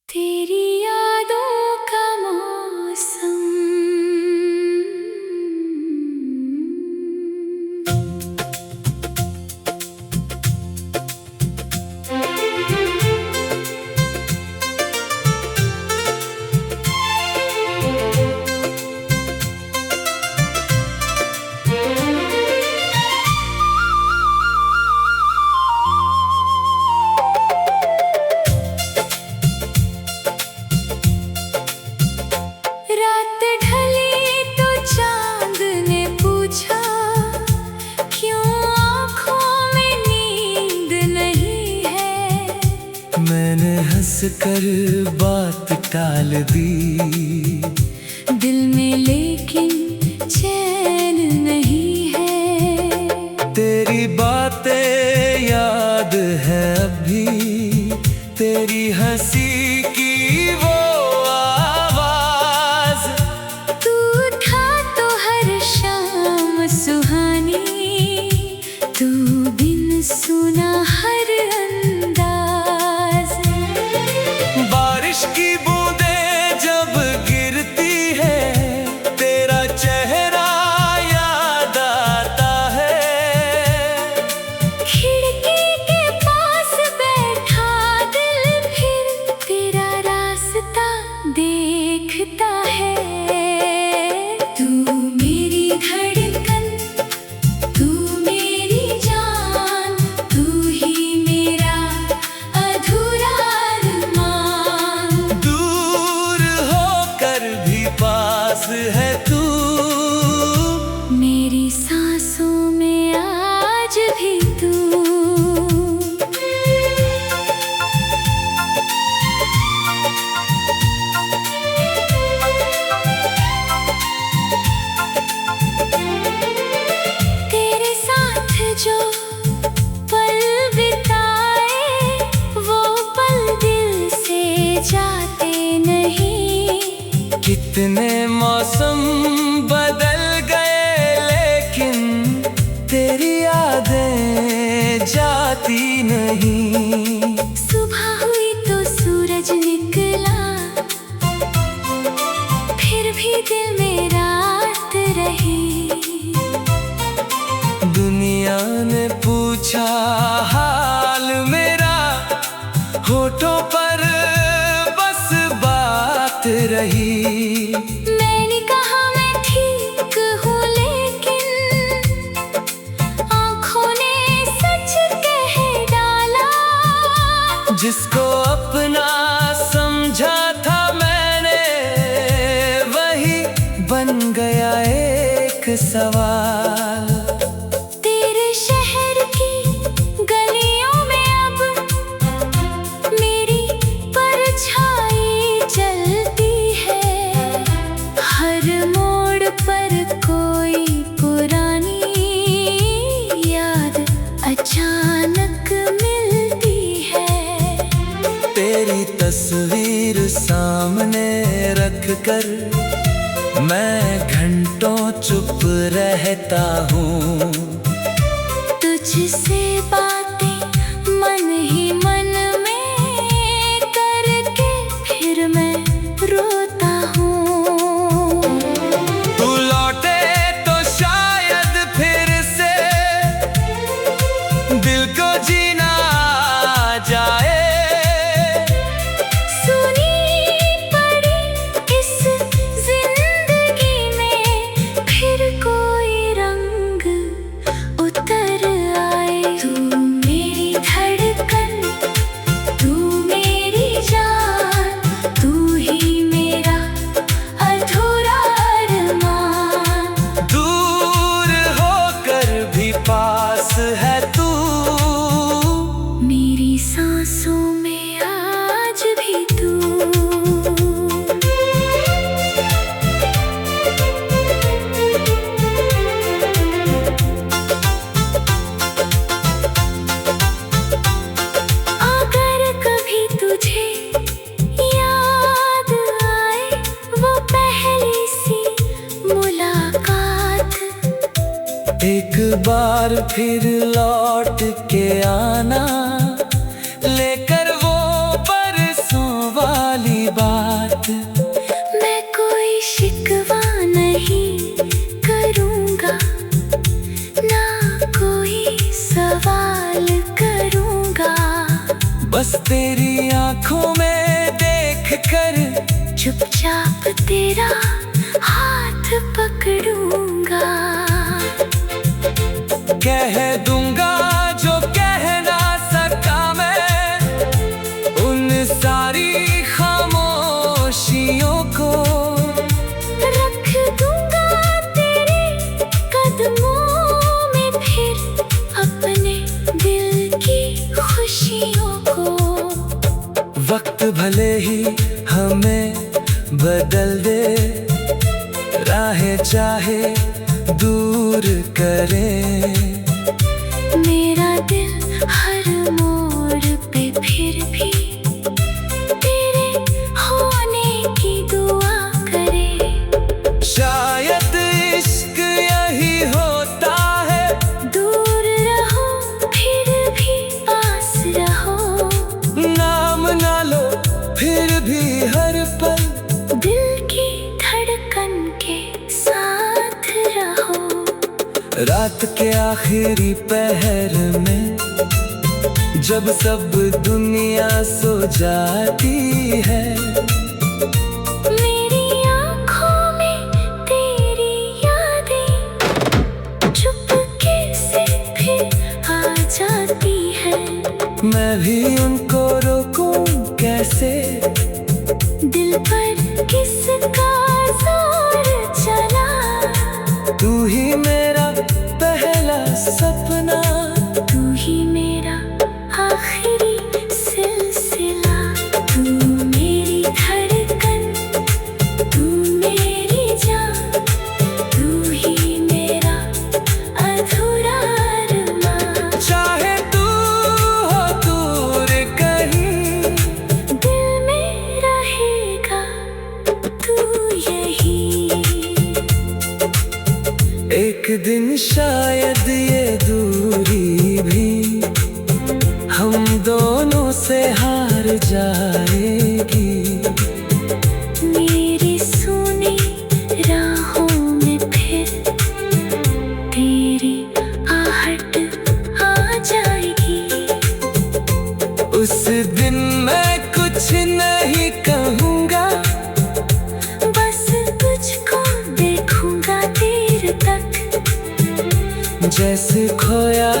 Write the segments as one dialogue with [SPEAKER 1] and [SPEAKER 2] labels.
[SPEAKER 1] तेरी यादों का मौसम। रात ढली तो चांद ने पूछा, क्यों आँखों में नींद नहीं है।
[SPEAKER 2] मैंने हंसकर बात टाल दी,
[SPEAKER 1] दिल में लेकिन चैन नहीं है।
[SPEAKER 2] तेरी बातें याद है अभी, तेरी हंसी की वो आवाज।
[SPEAKER 1] तू था तो हर शाम सुहानी, तू बिन सुना हर अंदाज।
[SPEAKER 2] बारिश की बूंदें जब गिरती है, तेरा चेहरा याद आता है।
[SPEAKER 1] खिड़की के पास बैठा दिल फिर तेरा रास्ता देखता है। तू मेरी धड़कन, तू मेरी जान, तू ही मेरा अधूरा अरमान।
[SPEAKER 2] दूर होकर भी पास है तू,
[SPEAKER 1] मेरी सांसों में आज भी तू। तेरे साथ जो पल बिताए, वो पल दिल से जाते नहीं।
[SPEAKER 2] कितने मौसम बदल गए, लेकिन तेरी यादें जाती नहीं।
[SPEAKER 1] सुबह हुई तो सूरज निकला, फिर भी दिल में रात रही।
[SPEAKER 2] दुनिया ने पूछा हाल मेरा, होठों पर बस बात रही।
[SPEAKER 1] मैंने कहा मैं ठीक हूँ, लेकिन आँखों ने सच कह डाला।
[SPEAKER 2] जिसको अपना समझा था मैंने, वही बन गया एक सवाल।
[SPEAKER 1] तेरे शहर की गलियों में अब मेरी परछाई चलती है। हर मोड़ पर कोई पुरानी याद अचानक मिलती है।
[SPEAKER 2] तेरी तस्वीर सामने रख कर मैं घंटों चुप रहता हूँ।
[SPEAKER 1] तुझसे बातें मन ही मन में करके फिर मैं रोता हूँ।
[SPEAKER 2] तू लौटे तो शायद फिर से दिल को जीना आ जाए।
[SPEAKER 1] सुनी पड़ी इस जिंदगी में फिर कोई रंग उतर आए। तू मेरी धड़कन, तू मेरी जान, तू ही मेरा अधूरा अरमान।
[SPEAKER 2] दूर होकर भी पास है तू,
[SPEAKER 1] मेरी सांसों में आज भी तू। अगर कभी तुझे याद आए वो पहली सी मुलाकात,
[SPEAKER 2] एक बार फिर लौट के आना, लेकर वो बरसों वाली आंखों में देख कर
[SPEAKER 1] चुपचाप तेरा हाथ पकड़ूंगा,
[SPEAKER 2] कह दूंगा जो कह ना सका मैं, उन सारी खामोशियों को
[SPEAKER 1] रख दूंगा तेरे कदमों में फिर अपने दिल की खुशियों को।
[SPEAKER 2] वक्त भले ही हमें बदल दे, राहें चाहे दूर करे,
[SPEAKER 1] मेरा दिल हर मोड़ पे फिर भी तेरे होने की दुआ करे।
[SPEAKER 2] शायद इश्क यही होता है,
[SPEAKER 1] दूर रहो फिर भी पास रहो,
[SPEAKER 2] नाम ना लो फिर भी हर पल
[SPEAKER 1] दिल की धड़कन के साथ रहो।
[SPEAKER 2] रात के आखिरी पहर में जब सब दुनिया सो जाती है,
[SPEAKER 1] मेरी आँखों में तेरी यादें चुपके से फिर आ जाती है।
[SPEAKER 2] मैं भी उनको रोकूं कैसे,
[SPEAKER 1] दिल पर किसका जोर चला,
[SPEAKER 2] तू ही मेरा पहला सपना,
[SPEAKER 1] तू ही मेरा आखिरी सिलसिला। तू मेरी धड़कन, तू मेरी जान, तू ही मेरा अधूरा अरमान।
[SPEAKER 2] चाहे तू हो दूर कहीं,
[SPEAKER 1] दिल में रहेगा तू यही।
[SPEAKER 2] एक दिन शायद ये दूरी भी हम दोनों से हार जाएगी,
[SPEAKER 1] मेरी सुनी राहों में फिर तेरी आहट आ जाएगी।
[SPEAKER 2] उस दिन मैं कुछ नहीं कहूँगा,
[SPEAKER 1] बस तुझको देखूंगा देर तक,
[SPEAKER 2] जैसे खोया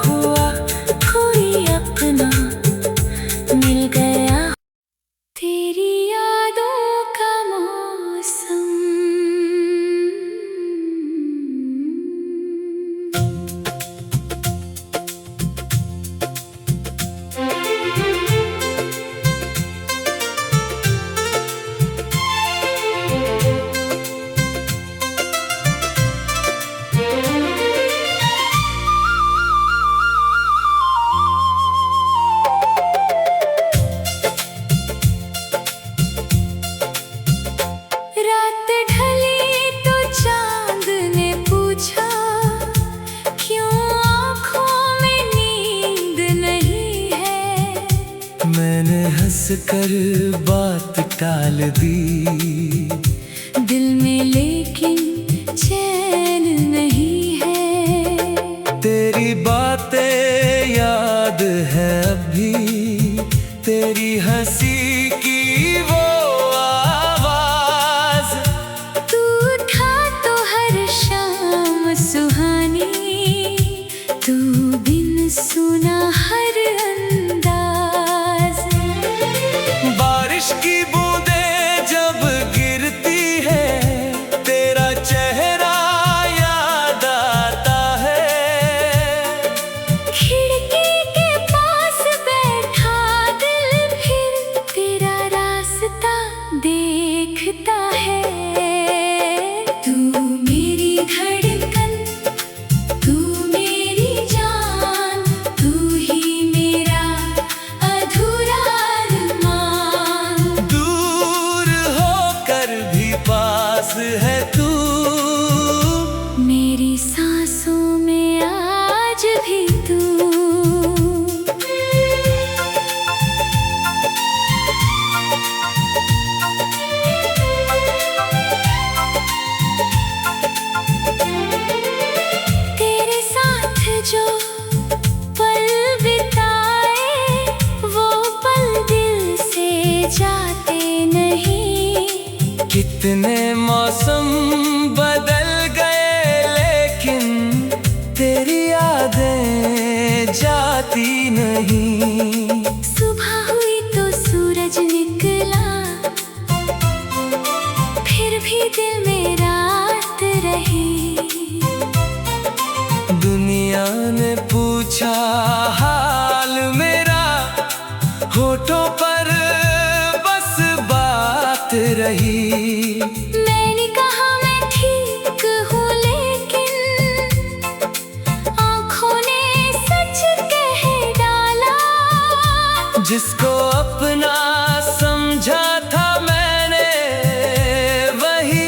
[SPEAKER 2] हुआ
[SPEAKER 1] कोई अपना मिल गया। तेरी यादों का मौसम, रात ढली तो चांद ने पूछा, क्यों आँखों में नींद नहीं है।
[SPEAKER 2] मैंने हंस कर बात टाल दी,
[SPEAKER 1] दिल में लेकिन चैन नहीं है।
[SPEAKER 2] तेरी बातें याद है अभी, तेरी हंसी की वो आवाज,
[SPEAKER 1] तू उठा तो हर शाम सुहानी, तू बिन सुना हर अंदाज।
[SPEAKER 2] बारिश की बूंदें जब गिरती है, तेरा चेहरा याद आता है।
[SPEAKER 1] खिड़की के पास बैठा दिल फिर जाते नहीं।
[SPEAKER 2] कितने मौसम बदल गए लेकिन तेरी यादें जाती नहीं।
[SPEAKER 1] सुबह हुई तो सूरज निकला, फिर भी दिल में रात रही।
[SPEAKER 2] दुनिया ने पूछा हाल मेरा, होठों पर बस बात रही।
[SPEAKER 1] मैंने कहा मैं ठीक हूँ, लेकिन आँखों ने सच कह डाला।
[SPEAKER 2] जिसको अपना समझा था मैंने, वही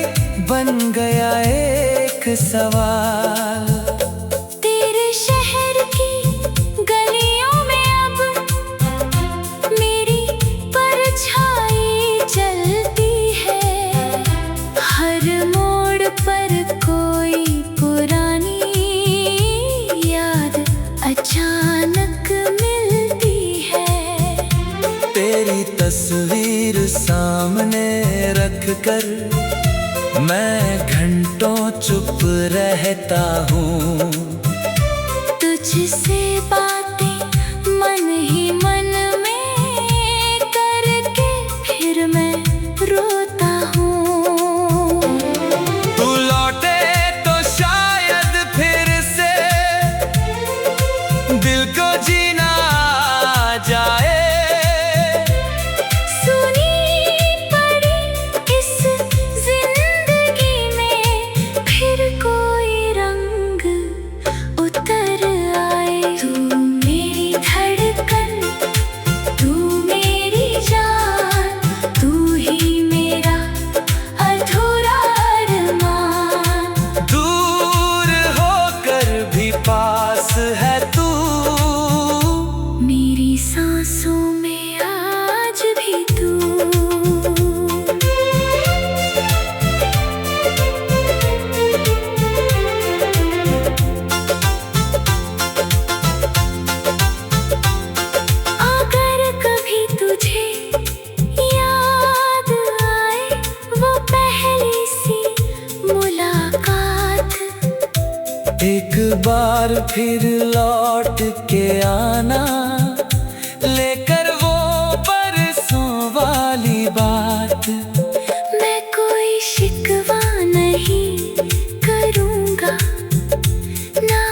[SPEAKER 2] बन गया एक सवाल।
[SPEAKER 1] तेरे शहर की गलियों में अब मेरी परछाई चलती है। हर मोड़ पर कोई पुरानी याद अचानक मिलती है।
[SPEAKER 2] तेरी तस्वीर सामने रख कर मैं घंटों चुप रहता हूँ।
[SPEAKER 1] तुझसे बातें मन ही मन में करके फिर मैं रोता हूँ।
[SPEAKER 2] तू लौटे तो शायद फिर से दिल को जीना आ जाए।
[SPEAKER 1] सुनी पड़ी इस जिंदगी में फिर कोई रंग उतर आए। तू मेरी धड़कन, तू मेरी जान, तू ही मेरा अधूरा अरमान।
[SPEAKER 2] दूर होकर भी पास है तू,
[SPEAKER 1] मेरी सांसों में आज भी तू। अगर कभी तुझे याद आए वो पहली सी मुलाकात,
[SPEAKER 2] एक बार फिर लौट के आना, लेकर वो बरसों वाली बात।
[SPEAKER 1] मैं कोई शिकवा नहीं करूँगा, ना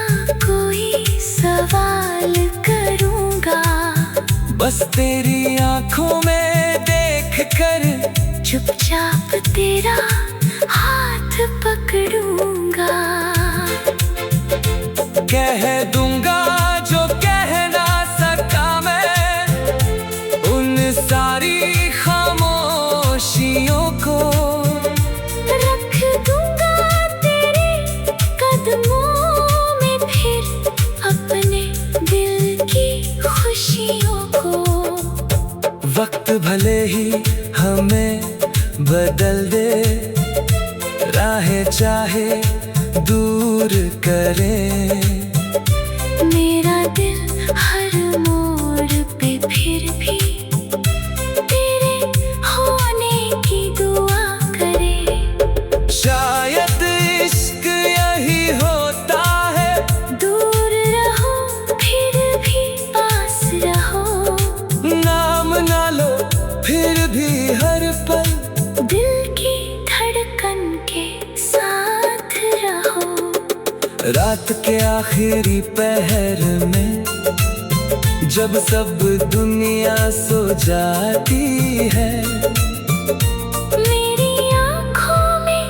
[SPEAKER 1] कोई सवाल करूँगा।
[SPEAKER 2] बस तेरी आंखों में देख कर
[SPEAKER 1] चुपचाप तेरा हाथ पकड़ूंगा।
[SPEAKER 2] कह दूंगा जो कह ना सका मैं, उन सारी खामोशियों को।
[SPEAKER 1] रख दूंगा तेरे कदमों में फिर अपने दिल की खुशियों को।
[SPEAKER 2] वक्त भले ही हमें बदल दे, राहें चाहे दूर करे।
[SPEAKER 1] मेरा दिल हर मोड़ पे फिर भी तेरे होने की दुआ करे।
[SPEAKER 2] शायद इश्क यही होता है,
[SPEAKER 1] दूर रहो फिर भी पास रहो।
[SPEAKER 2] नाम ना लो फिर भी हर पल
[SPEAKER 1] दिल की धड़कन के साथ रहो।
[SPEAKER 2] रात के आखिरी पहर में जब सब दुनिया सो जाती है,
[SPEAKER 1] मेरी आँखों में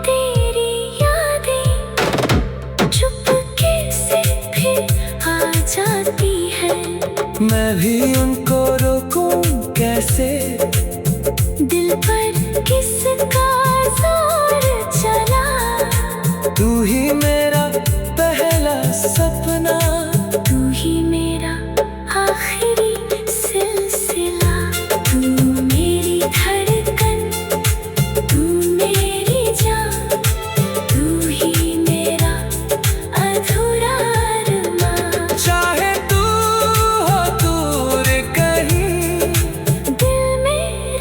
[SPEAKER 1] तेरी यादें चुपके से फिर आ जाती है।
[SPEAKER 2] मैं भी उनको रोकूं कैसे,
[SPEAKER 1] दिल पर किसका जोर चला।
[SPEAKER 2] तू ही मेरा पहला सपना,
[SPEAKER 1] तू ही मेरा आखिरी सिलसिला। तू मेरी धड़कन, तू मेरी जान, तू ही मेरा अधूरा अरमान।
[SPEAKER 2] चाहे तू हो दूर कहीं,
[SPEAKER 1] दिल में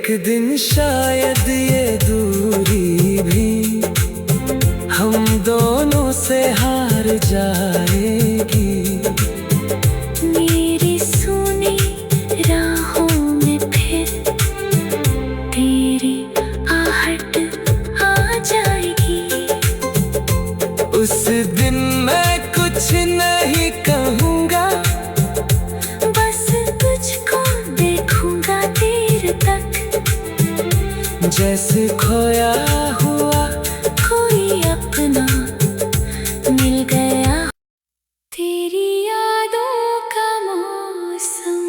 [SPEAKER 2] एक दिन शायद ये दूरी भी हम दोनों से हार जाएगी।
[SPEAKER 1] मेरी सुनी राहों में फिर तेरी आहट आ जाएगी।
[SPEAKER 2] उस दिन मैं कुछ नहीं कहूँगा,
[SPEAKER 1] बस तुझको देखूंगा देर तक,
[SPEAKER 2] जैसे खोया हुआ
[SPEAKER 1] कोई अपना मिल गया। तेरी यादों का मौसम।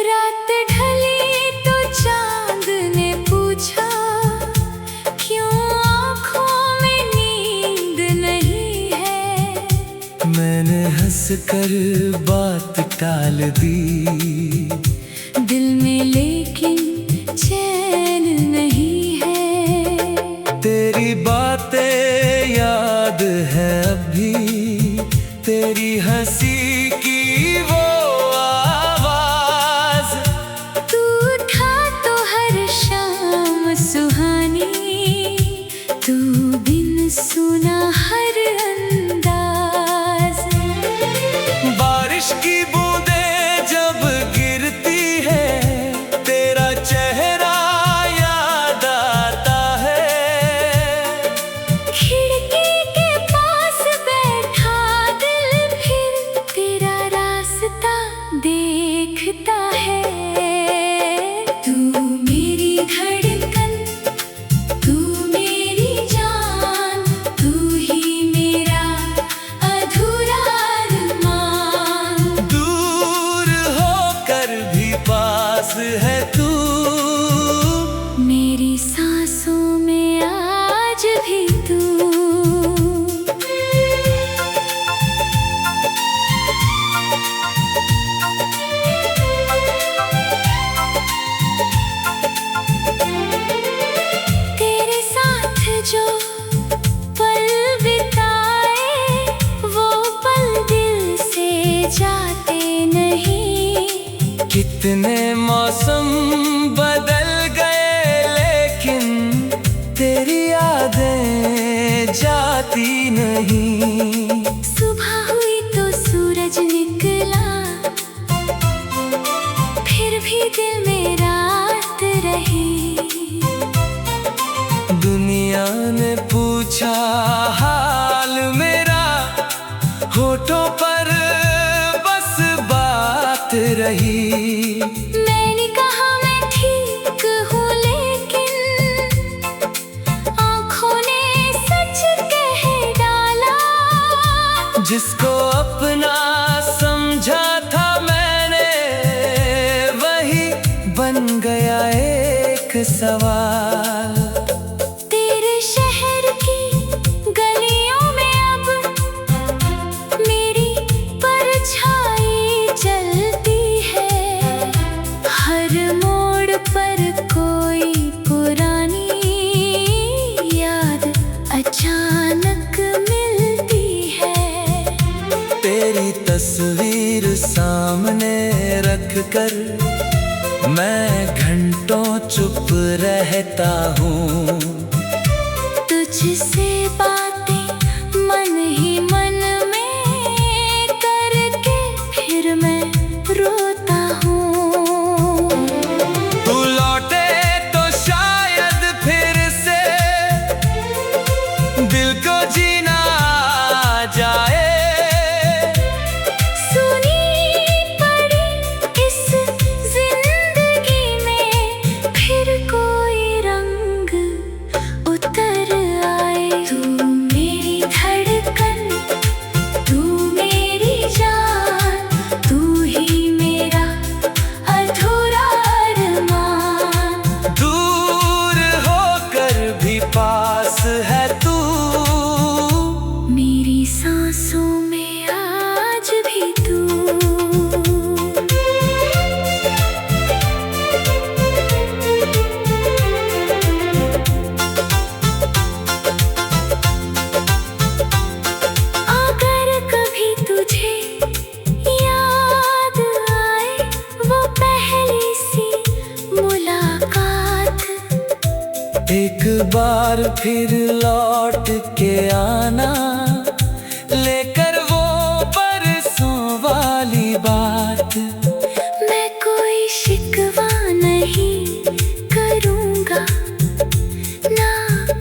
[SPEAKER 1] रात ढली तो चांद ने पूछा, क्यों आँखों में नींद नहीं है।
[SPEAKER 2] मैंने हंस कर बात टाल दी,
[SPEAKER 1] दिल में लेकिन चैन नहीं है।
[SPEAKER 2] तेरी बातें याद है अभी, तेरी हंसी की वो आवाज।
[SPEAKER 1] तू था तो हर शाम सुहानी, तू बिन सुना हर अंदाज।
[SPEAKER 2] बारिश की बूंदें जब गिरती है, तेरा चेहरा याद आता है।
[SPEAKER 1] खिड़की के पास बैठा दिल फिर तेरा रास्ता देखता है। तू मेरी धड़कन, तू मेरी जान, तू ही मेरा अधूरा अरमान।
[SPEAKER 2] दूर होकर भी पास है तू,
[SPEAKER 1] मेरी सांसों में आज भी तू। तेरे साथ जो पल बिताए, वो पल दिल से जाते नहीं।
[SPEAKER 2] कितने मौसम बदल गए, लेकिन तेरी यादें जाती नहीं।
[SPEAKER 1] सुबह हुई तो सूरज निकला, फिर भी दिल में रात रही।
[SPEAKER 2] दुनिया ने पूछा हाल मेरा, होठों पर बस बात रही।
[SPEAKER 1] मैंने कहा मैं ठीक हूँ, लेकिन आँखों ने सच कह डाला।
[SPEAKER 2] जिसको अपना समझा था मैंने, वही बन गया एक सवाल।
[SPEAKER 1] तेरे शहर की गलियों में अब मेरी परछाई चलती है। हर मोड़ पर कोई पुरानी याद अचानक मिलती है।
[SPEAKER 2] तेरी तस्वीर सामने रख कर मैं घंटों चुप रहता हूँ।
[SPEAKER 1] तुझसे बातें मन ही मन में करके फिर मैं रोता हूँ।
[SPEAKER 2] तू लौटे तो शायद फिर से दिल को जीना आ जाए।
[SPEAKER 1] सुनी पड़ी इस जिंदगी में फिर कोई रंग उतर आए। तू मेरी धड़कन,
[SPEAKER 2] बार फिर लौट के आना, लेकर वो बरसों वाली बात।
[SPEAKER 1] मैं कोई शिकवा नहीं करूँगा, ना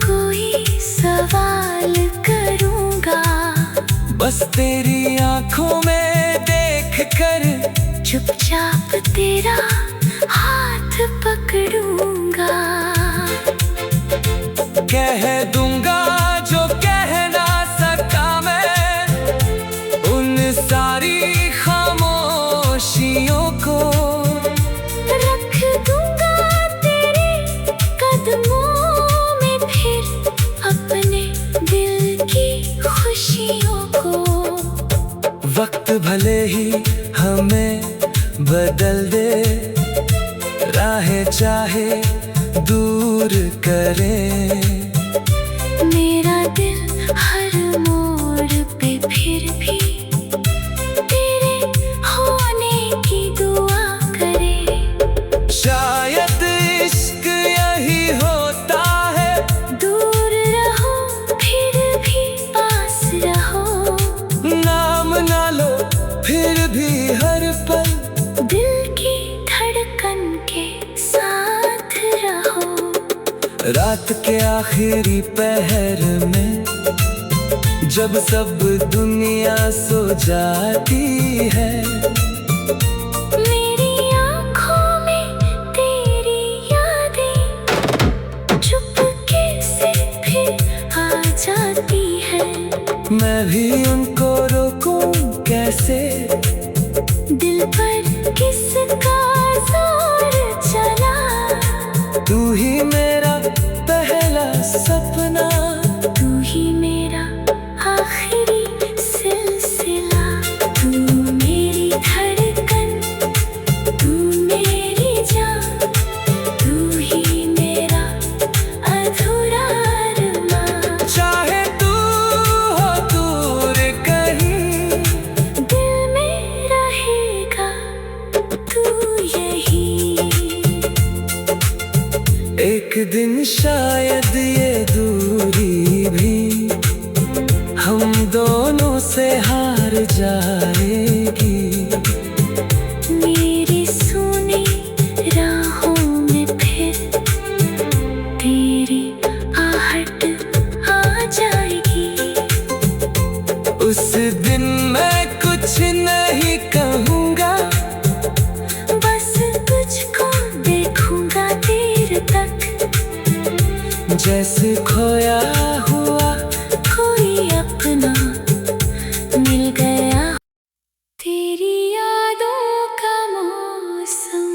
[SPEAKER 1] कोई सवाल करूँगा।
[SPEAKER 2] बस तेरी आंखों में देख कर
[SPEAKER 1] चुपचाप तेरा हाथ पकड़ूंगा।
[SPEAKER 2] कह दूंगा जो कह ना सकता मैं, उन सारी खामोशियों को।
[SPEAKER 1] रख दूंगा तेरे कदमों में फिर अपने दिल की खुशियों को।
[SPEAKER 2] वक्त भले ही हमें बदल दे, राहें चाहे दूर करे,
[SPEAKER 1] मेरा दिल हर मोड़ पे फिर भी तेरे होने की दुआ करे।
[SPEAKER 2] शायद इश्क यही होता है,
[SPEAKER 1] दूर रहो फिर भी पास रहो।
[SPEAKER 2] नाम ना लो फिर भी हर पल
[SPEAKER 1] दिल की धड़कन के साथ रहो।
[SPEAKER 2] रात के आखिरी पहर में जब सब दुनिया सो जाती है,
[SPEAKER 1] मेरी आँखों में तेरी यादें चुपके से फिर आ जाती है।
[SPEAKER 2] मैं भी उनको रोकूं कैसे,
[SPEAKER 1] दिल पर किसका जोर चला।
[SPEAKER 2] तू ही मेरा पहला सपना,
[SPEAKER 1] तू ही मेरा आखिरी सिलसिला। तू मेरी धड़कन, तू मेरी जान, तू ही मेरा अधूरा अरमान।
[SPEAKER 2] चाहे तू हो दूर कहीं,
[SPEAKER 1] दिल में रहेगा तू यही।
[SPEAKER 2] एक दिन शायद ये दूरी भी हम दोनों से हार जाएगी।
[SPEAKER 1] मेरी सुनी राहों में फिर तेरी आहट आ जाएगी।
[SPEAKER 2] उस दिन मैं कुछ नहीं कहूँगा,
[SPEAKER 1] बस तुझको देखूंगा देर तक,
[SPEAKER 2] जैसे खोया हुआ
[SPEAKER 1] कोई अपना मिल गया। तेरी यादों का मौसम।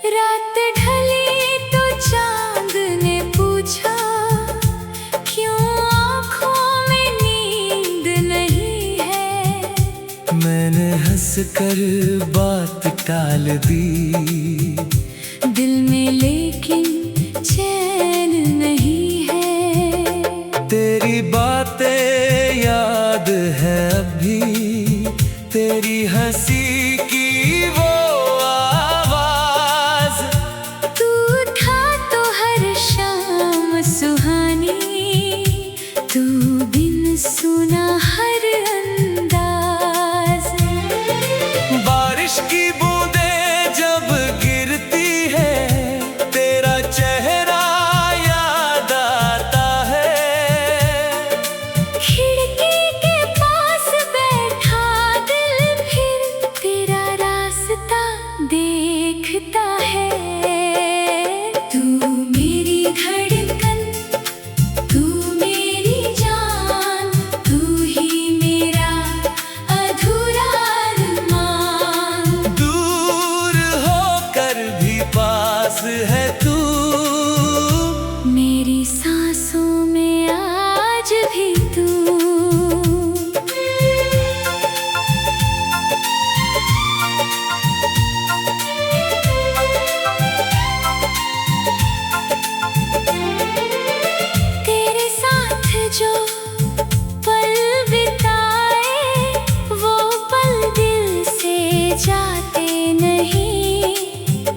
[SPEAKER 1] रात ढली तो चांद ने पूछा, क्यों आँखों में नींद नहीं है।
[SPEAKER 2] मैंने हंस कर बात टाल दी,
[SPEAKER 1] दिल में लेकिन चैन नहीं है।
[SPEAKER 2] तेरी बातें याद है अभी, तेरी हंसी की वो आवाज।
[SPEAKER 1] तू था तो हर शाम सुहानी, तू बिन सुना हर अंदाज।
[SPEAKER 2] बारिश की बूंदें जब गिरती है, तेरा चेहरा याद आता है।
[SPEAKER 1] खिड़की के पास बैठा दिल फिर तेरा रास्ता देखता है। तू मेरी धड़कन, तू मेरी जान, तू ही मेरा अधूरा अरमान।
[SPEAKER 2] दूर होकर भी पास है तू,
[SPEAKER 1] मेरी सांसों में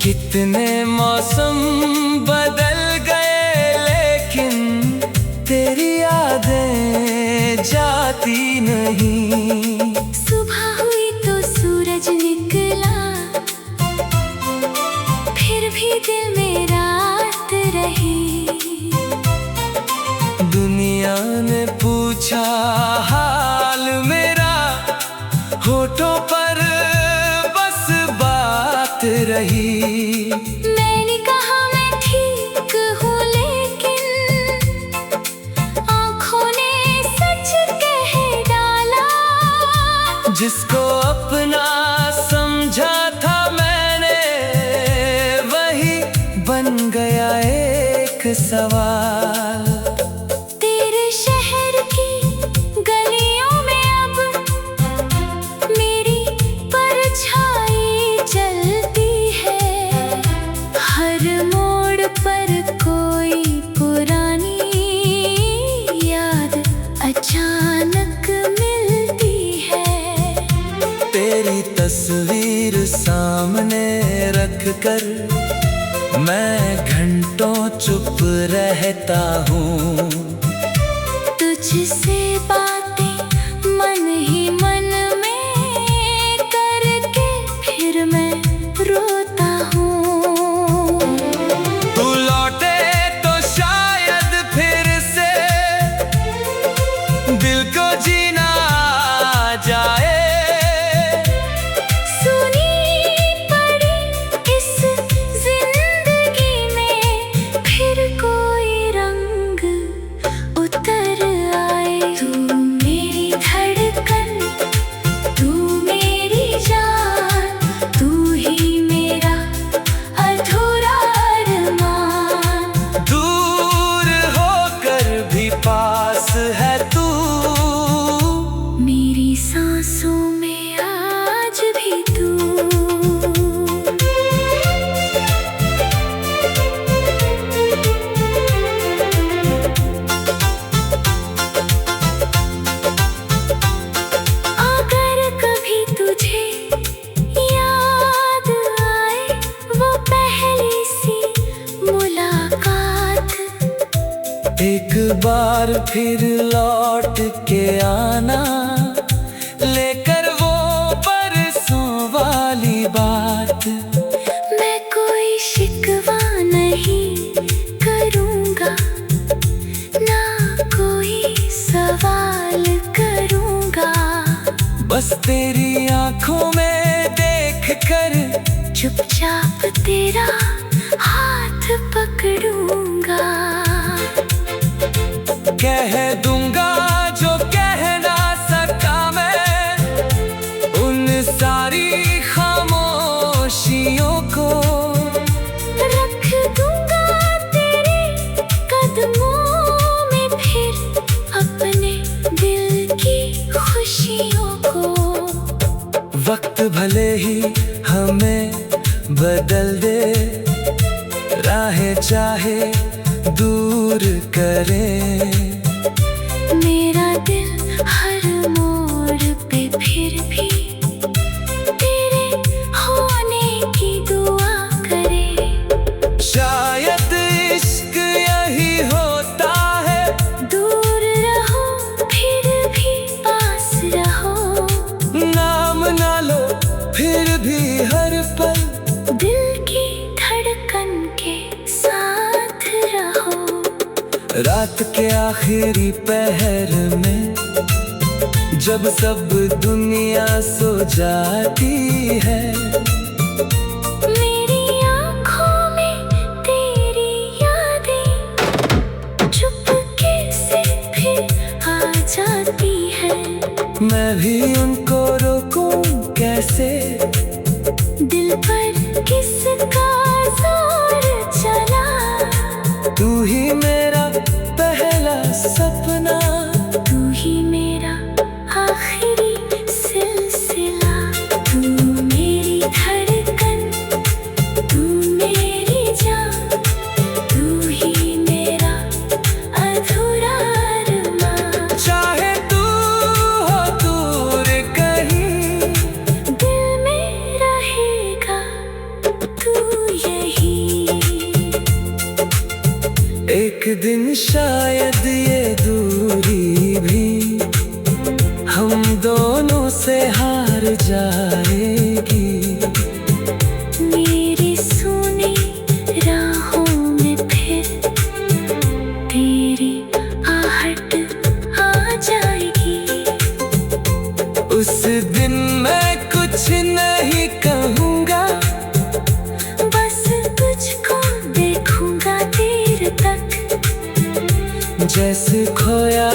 [SPEAKER 2] कितने मौसम बदल गए लेकिन तेरी यादें जाती नहीं।
[SPEAKER 1] सुबह हुई तो सूरज निकला, फिर भी दिल में रात रही।
[SPEAKER 2] दुनिया ने पूछा हाल मेरा, होठों पर बस बात रही।
[SPEAKER 1] मैंने कहा मैं ठीक हूँ, लेकिन आँखों ने सच कह डाला।
[SPEAKER 2] जिसको अपना समझा था मैंने, वही बन गया एक सवाल।
[SPEAKER 1] तेरे शहर की गलियों में अब मेरी परछाई चलती है। हर मोड़ पर कोई पुरानी याद अचानक मिलती है।
[SPEAKER 2] तेरी तस्वीर सामने रख कर मैं घंटों चुप रहता हूँ।
[SPEAKER 1] तुझसे बातें मन ही मन में करके फिर मैं रोता हूँ।
[SPEAKER 2] तू लौटे तो शायद फिर से दिल को जीना आ जाए। पास है तू
[SPEAKER 1] मेरी सांसों में आज भी तू। अगर कभी तुझे याद आए वो पहली सी मुलाकात,
[SPEAKER 2] एक बार फिर लौट के आना, लेकर वो बरसों वाली बात।
[SPEAKER 1] मैं कोई शिकवा नहीं करूँगा, ना कोई सवाल करूँगा।
[SPEAKER 2] बस तेरी आँखों में देख कर
[SPEAKER 1] चुपचाप तेरा हाथ पकड़ूंगा।
[SPEAKER 2] कह दूंगा जो कह ना सका मैं, उन सारी खामोशियों को।
[SPEAKER 1] रख दूंगा तेरे कदमों में फिर अपने दिल की खुशियों को।
[SPEAKER 2] वक्त भले ही हमें बदल दे, राहें चाहे दूर करे,
[SPEAKER 1] मेरा दिल हर मोड़ पे फिर भी तेरे होने की दुआ करे।
[SPEAKER 2] शायद इश्क यही होता है,
[SPEAKER 1] दूर रहो फिर भी पास रहो।
[SPEAKER 2] नाम ना लो फिर भी हर पल
[SPEAKER 1] दिल की धड़कन के साथ रहो।
[SPEAKER 2] रात के आखिरी पहर में जब सब दुनिया सो जाती है,
[SPEAKER 1] मेरी आँखों में तेरी यादें चुपके से फिर आ जाती है।
[SPEAKER 2] मैं भी उनको रोकूं कैसे,
[SPEAKER 1] दिल पर किसका जोर चला।
[SPEAKER 2] तू ही मेरा पहला सपना,
[SPEAKER 1] तू ही मेरा आखिरी सिलसिला। तू मेरी धड़कन, तू मेरी जान, तू ही मेरा अधूरा अरमान।
[SPEAKER 2] चाहे तू हो दूर कहीं,
[SPEAKER 1] दिल में रहेगा तू
[SPEAKER 2] दिन शायद ये दूरी भी हम दोनों से हार जाएगी।
[SPEAKER 1] मेरी सुनी राहों में फिर तेरी आहट आ जाएगी।
[SPEAKER 2] उस दिन मैं कुछ नहीं कहूँगा,
[SPEAKER 1] बस तुझको देखूंगा देर तक,
[SPEAKER 2] जैसे खोया